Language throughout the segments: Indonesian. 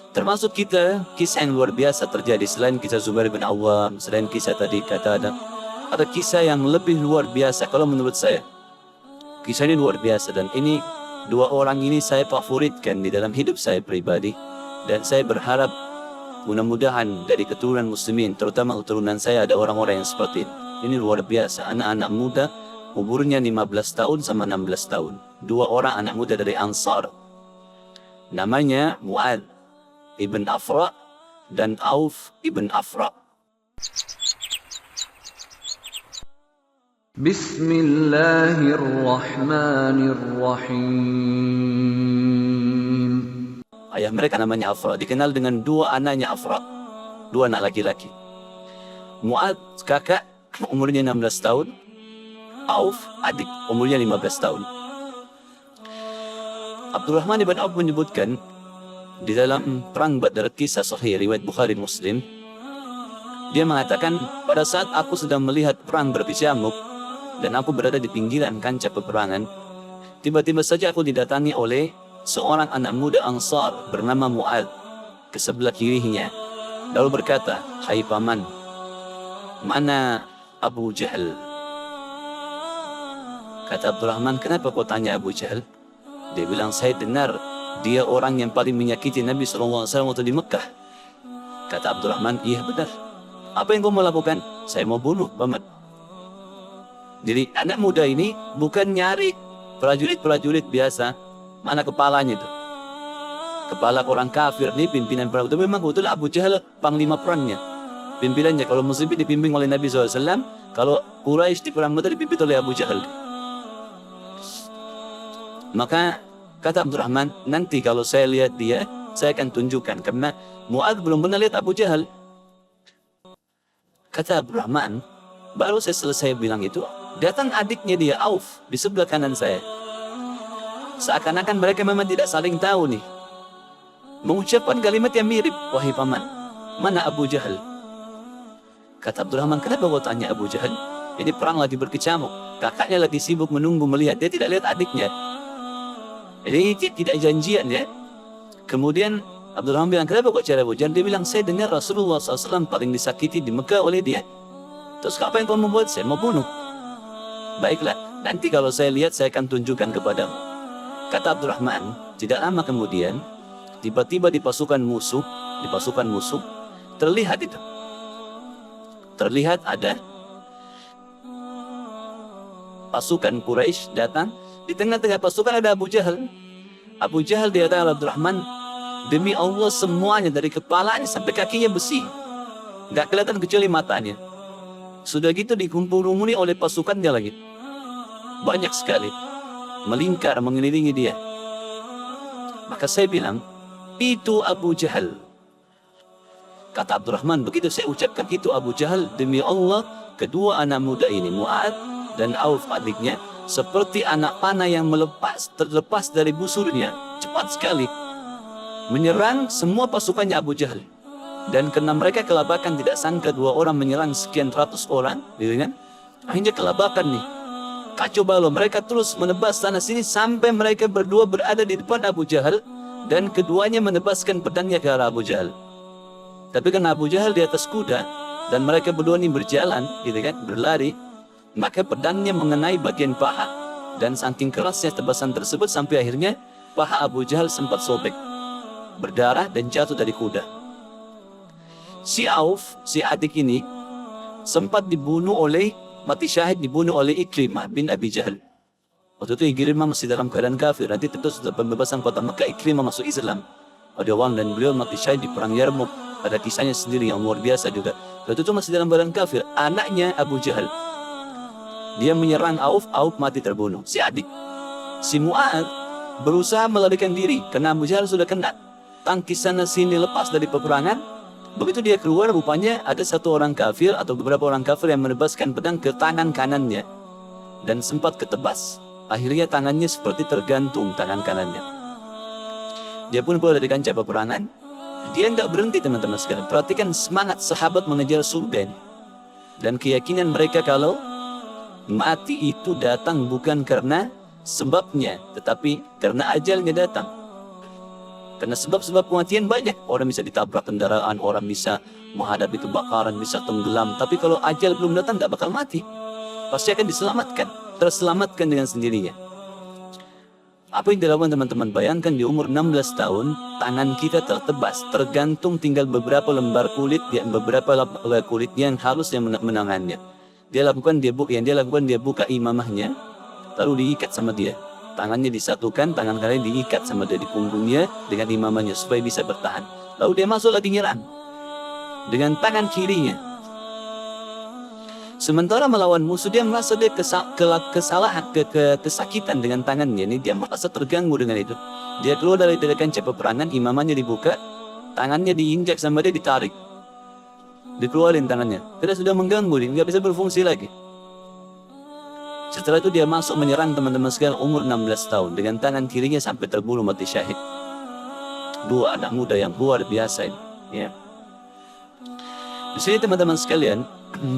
Termasuk kita, kisah yang luar biasa terjadi selain kisah Zubair bin Awam, selain kisah tadi kata ada kisah yang lebih luar biasa kalau menurut saya. Kisah ini luar biasa dan ini dua orang ini saya favoritkan di dalam hidup saya pribadi dan saya berharap mudah-mudahan dari keturunan muslimin, terutama keturunan saya ada orang-orang yang seperti ini. Ini luar biasa, anak-anak muda umurnya 15 tahun sama 16 tahun. Dua orang anak muda dari Ansar. Namanya Mu'ad ibn Afra dan Auf ibn Afra. Bismillahirrahmanirrahim. Ayah mereka namanya Afra, dikenal dengan dua anaknya Afra, dua anak laki-laki. Mu'ad kakak umurnya 16 tahun, Auf adik umurnya 15 tahun. Abdurrahman ibn Auf menyebutkan di dalam perang Badar, kisah sahih riwayat Bukhari Muslim, dia mengatakan pada saat aku sedang melihat perang berkecamuk dan aku berada di pinggiran kancah peperangan, tiba-tiba saja aku didatangi oleh seorang anak muda Ansar bernama Mu'ad ke sebelah kirinya, lalu berkata, "Hai paman, mana Abu Jahal?" Kata Abdurrahman, "Kenapa kau tanya Abu Jahal?" Dia bilang, "Saya dengar dia orang yang paling menyakiti Nabi SAW waktu di Mekah." Kata Abdurrahman, "Iya benar. Apa yang kau mau lakukan?" "Saya mau bunuh paman." Jadi anak muda ini bukan nyari prajurit-prajurit biasa. Mana kepalanya itu? Kepala orang kafir nih, pimpinan perang itu memang betul Abu Jahal panglima perangnya. Pimpinannya kalau muslimin dipimpin oleh Nabi SAW, kalau Quraisy di perang Badar dipimpin oleh Abu Jahal. Maka kata Abdurrahman, nanti kalau saya lihat dia, saya akan tunjukkan, karena Mu'adz belum pernah lihat Abu Jahal. Kata Abdurrahman, baru saya selesai bilang itu, datang adiknya dia, Auf, di sebelah kanan saya. Seakan-akan mereka memang tidak saling tahu nih. Mengucapkan kalimat yang mirip, "Wahai paman, mana Abu Jahal?" Kata Abdurrahman, "Kenapa kau tanya Abu Jahal? Ini perang lagi berkecamuk. Kakaknya lagi sibuk menunggu melihat. Dia tidak lihat adiknya." Jadi tidak janjian ya. Kemudian Abdurrahman bilang, "Kenapa kok cari Abu Jahal?" Dia bilang, "Saya dengar Rasulullah SAW paling disakiti di Mekah oleh dia. Terus apa yang kau membuat? Saya mau bunuh." "Baiklah, nanti kalau saya lihat saya akan tunjukkan kepadamu." Kata Abdurrahman, tidak lama kemudian, tiba-tiba di pasukan musuh, terlihat itu. Terlihat ada pasukan Quraisy datang, di tengah-tengah pasukan ada Abu Jahal. Abu Jahal dia kata Abdurrahman, "Demi Allah semuanya dari kepalanya sampai kakinya besi. Gak kelihatan kecuali matanya. Sudah gitu dikumpul-kumpuli oleh pasukannya lagi. Banyak sekali. Melingkar mengelilingi dia." Maka saya bilang, "Itu Abu Jahal." Kata Abdurrahman, begitu saya ucapkan itu Abu Jahal, demi Allah, kedua anak muda ini, Mu'adz dan Auf adiknya, seperti anak panah yang terlepas dari busurnya, cepat sekali menyerang semua pasukannya Abu Jahal. Dan karena mereka kelabakan, tidak sangka dua orang menyerang sekian ratus orang, gitu kan? Akhirnya kelabakan nih. Kacau balau, mereka terus menebas sana sini sampai mereka berdua berada di depan Abu Jahal dan keduanya menebaskan pedangnya ke arah Abu Jahal. Tapi karena Abu Jahal di atas kuda dan mereka berdua ini berjalan, gitu kan, berlari, maka pedangnya mengenai bagian paha dan saking kerasnya tebasan tersebut sampai akhirnya paha Abu Jahal sempat sobek, berdarah dan jatuh dari kuda. Si Auf, si adik ini, sempat mati syahid dibunuh oleh Ikrimah bin Abi Jahal. Waktu itu Ikrimah masih dalam keadaan kafir. Nanti tentu sudah pembebasan kota Mekah, Ikrimah masuk Islam. Ada orang dan beliau mati syahid di perang Yarmuk. Ada kisahnya sendiri yang luar biasa juga. Waktu itu masih dalam keadaan kafir. Anaknya Abu Jahal, dia menyerang Auf mati terbunuh. Si adik, si Mu'adz, berusaha melarikan diri karena Abu Jahal sudah kena tangkis sana sini, lepas dari peperangan. Begitu dia keluar, rupanya ada satu orang kafir atau beberapa orang kafir yang menebaskan pedang ke tangan kanannya dan sempat ketebas. Akhirnya tangannya seperti tergantung, tangan kanannya. Dia pun keluar dari kancah peperangan. Dia tidak berhenti, teman-teman sekalian. Perhatikan semangat sahabat mengejar surga dan keyakinan mereka kalau mati itu datang bukan karena sebabnya, tetapi karena ajalnya datang. Karena sebab-sebab kematian banyak. Orang bisa ditabrak kendaraan, orang bisa menghadapi kebakaran, bisa tenggelam. Tapi kalau ajal belum datang, tidak bakal mati. Pasti akan diselamatkan, terselamatkan dengan sendirinya. Apa yang dilakukan teman-teman? Bayangkan di umur 16 tahun, tangan kita tertebas, tergantung tinggal beberapa lembar kulit, beberapa kulit yang halus yang menangannya. Yang dia lakukan, dia buka imamahnya, lalu diikat sama dia. Tangannya disatukan, tangan kalian diikat sama dia di punggungnya dengan imamahnya supaya bisa bertahan. Lalu dia masuk lagi nyerang dengan tangan kirinya. Sementara melawan musuh, dia merasa dia kesakitan dengan tangannya. Ini dia merasa terganggu dengan itu. Dia keluar dari kancah peperangan, imamahnya dibuka, tangannya diinjak sama dia, ditarik, dikeluarin tangannya. Karena sudah mengganggu, dia nggak bisa berfungsi lagi. Setelah itu dia masuk menyerang teman-teman sekalian umur 16 tahun dengan tangan kirinya sampai terbunuh mati syahid. Dua anak muda yang luar biasa ini. Ya. Di sini teman-teman sekalian,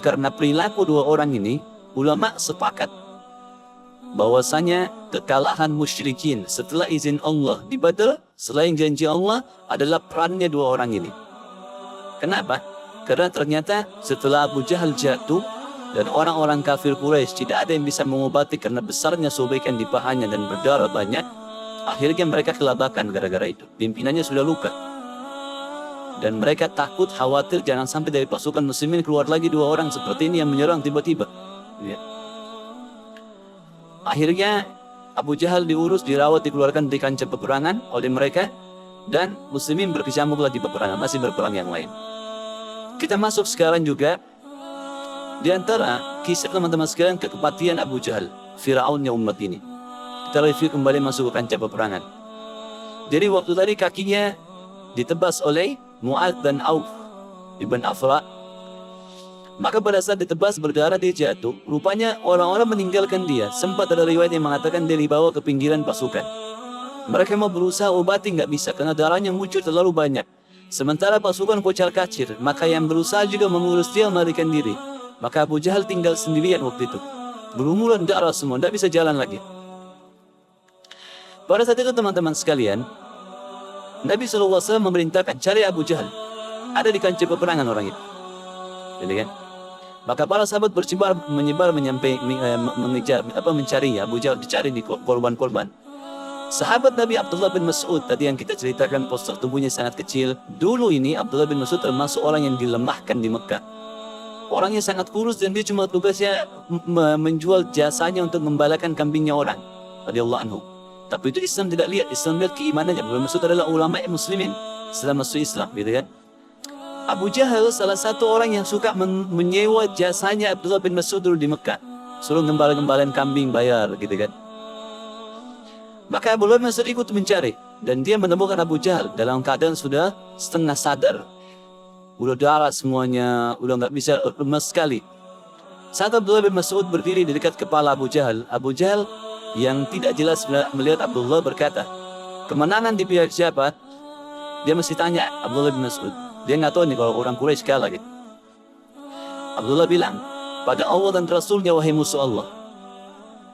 karena perilaku dua orang ini, ulama sepakat bahwasanya kekalahan musyrikin setelah izin Allah di Badar, selain janji Allah, adalah perannya dua orang ini. Kenapa? Karena ternyata setelah Abu Jahal jatuh dan orang-orang kafir Quraisy tidak ada yang bisa mengobati karena besarnya sobekan di pahanya dan berdarah banyak, akhirnya mereka kelabakan gara-gara itu. Pimpinannya sudah luka. Dan mereka takut, khawatir jangan sampai dari pasukan muslimin keluar lagi dua orang seperti ini yang menyerang tiba-tiba. Ya. Akhirnya Abu Jahal diurus, dirawat, dikeluarkan dari kancah peperangan oleh mereka, dan muslimin berkecamuk lagi peperangan, masih berperang yang lain. Kita masuk sekarang juga di antara kisah teman-teman sekalian kekepatian Abu Jahal, Firaunnya umat ini. Kita review kembali masuk ke kancah peperangan. Jadi waktu tadi kakinya ditebas oleh Mu'adz dan Auf ibn Afra. Maka pada saat ditebas berdarah dia jatuh. Rupanya orang-orang meninggalkan dia. Sempat ada riwayat yang mengatakan dia dibawa ke pinggiran pasukan. Mereka mau berusaha obati, nggak bisa karena darahnya muncul terlalu banyak. Sementara pasukan kocar kacir, maka yang berusaha juga mengurus dia melarikan diri. Maka Abu Jahal tinggal sendirian waktu itu. Berumuran darah semua, tidak bisa jalan lagi. Pada saat itu teman-teman sekalian, Nabi SAW memerintahkan cari Abu Jahal. Ada di kancah peperangan orang itu. Jadi kan? Maka para sahabat menyebar mencari Abu Jahal, dicari di korban-korban. Sahabat Nabi Abdullah bin Mas'ud tadi yang kita ceritakan, postur tubuhnya sangat kecil. Dulu ini Abdullah bin Mas'ud termasuk orang yang dilemahkan di Mekah. Orangnya sangat kurus dan dia cuma tugasnya menjual jasanya untuk membalakan kambingnya orang. Radhiyallahu anhu. Tapi itu Islam tidak lihat. Islam lihat keimanannya. Abdullah bin Mas'ud adalah ulama muslimin setelah masuk Islam, gitu kan? Abu Jahal salah satu orang yang suka menyewa jasanya Abdullah bin Mas'ud dulu di Mekah. Suruh gembala-gembalan kambing, bayar, gitu kan? Maka Abdullah bin Mas'ud ikut mencari. Dan dia menemukan Abu Jahal dalam keadaan sudah setengah sadar. Udah darah semuanya, udah nggak bisa, lemas sekali. Saat Abdullah bin Mas'ud berdiri di dekat kepala Abu Jahal yang tidak jelas melihat Abdullah berkata, kemenangan di pihak siapa? Dia mesti tanya Abdullah bin Mas'ud. Dia nggak tahu nih kalau orang Quraisy kalah gitu. Abdullah bilang, pada Allah dan Rasulnya wahai musuh Allah.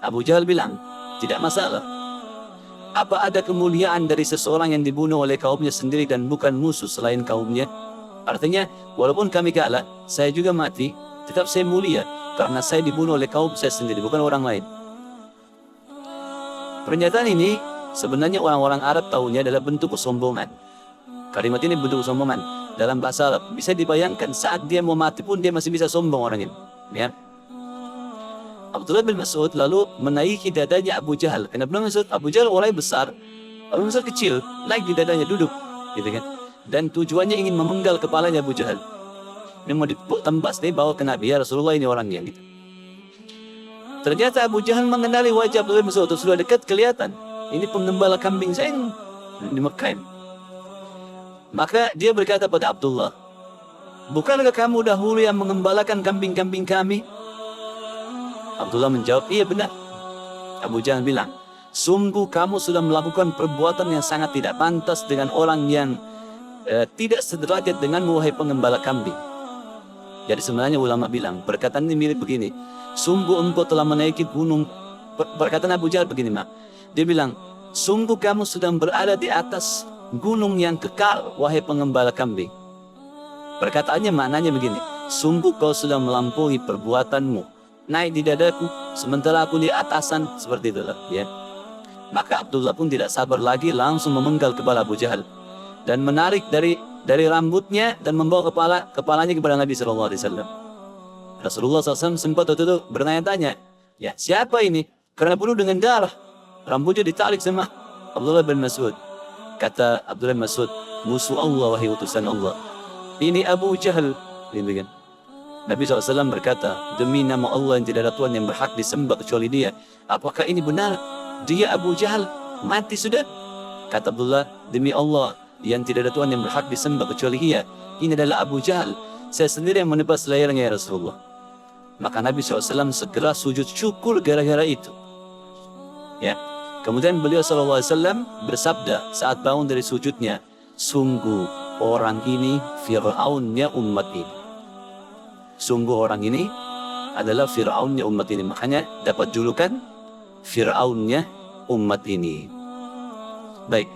Abu Jahal bilang, tidak masalah. Apa ada kemuliaan dari seseorang yang dibunuh oleh kaumnya sendiri dan bukan musuh selain kaumnya? Artinya, walaupun kami kalah, saya juga mati, tetap saya mulia karena saya dibunuh oleh kaum saya sendiri, bukan orang lain. Pernyataan ini sebenarnya orang-orang Arab tahunya adalah bentuk kesombongan. Kalimat ini bentuk kesombongan. Dalam bahasa Arab bisa dibayangkan saat dia mau mati pun dia masih bisa sombong orang ini. Ya. Abdullah bin Mas'ud lalu menaiki dadanya Abu Jahal. Karena Abu Jahal orang besar, Abu Jahal kecil, naik di dadanya, duduk, gitu kan? Dan tujuannya ingin memenggal kepalanya Abu Jahal. Dia mau ditembas, dia bawa ke Nabi, ya Rasulullah ini orangnya, gitu. Ternyata Abu Jahal mengenali wajah Abdullah bin Mas'ud, sudah dekat kelihatan. Ini penggembala kambing saya di Mekah. Maka dia berkata pada Abdullah, bukankah kamu dahulu yang mengembalakan kambing-kambing kami? Abdullah menjawab, iya benar. Abu Jahal bilang, sungguh kamu sudah melakukan perbuatan yang sangat tidak pantas dengan orang yang tidak sederajat denganmu wahai pengembala kambing. Jadi sebenarnya ulama bilang, perkataan ini mirip begini, sungguh engkau telah menaiki gunung. Perkataan Abu Jahal begini, dia bilang, sungguh kamu sudah berada di atas gunung yang kekal, wahai pengembala kambing. Perkataannya maknanya begini, sungguh kau sudah melampaui perbuatanmu, naik di dadaku, sementara aku di atasan, seperti itulah. Ya. Maka Abdullah pun tidak sabar lagi, langsung memenggal kepala Abu Jahal dan menarik dari rambutnya dan membawa kepalanya kepada Nabi SAW. Rasulullah SAW sempat waktu itu bertanya-tanya, ya siapa ini? Karena penuh dengan darah, rambutnya ditarik sama Abdullah bin Mas'ud. Kata Abdullah bin Mas'ud, musuh Allah wahai utusan Allah, ini Abu Jahal. Demikian. Nabi SAW berkata, demi nama Allah yang tidak ada Tuhan yang berhak disembah kecuali Dia, apakah ini benar? Dia Abu Jahal mati sudah? Kata Abdullah, demi Allah yang tidak ada Tuhan yang berhak disembah kecuali Dia, ini adalah Abu Jahal. Saya sendiri yang menebas lehernya ya Rasulullah. Maka Nabi SAW segera sujud syukur gara-gara itu. Ya. Kemudian beliau SAW bersabda saat bangun dari sujudnya, sungguh orang ini Fir'aunnya umat ini. Sungguh orang ini adalah Fir'aunnya umat ini. Makanya dapat julukan Fir'aunnya umat ini. Baik.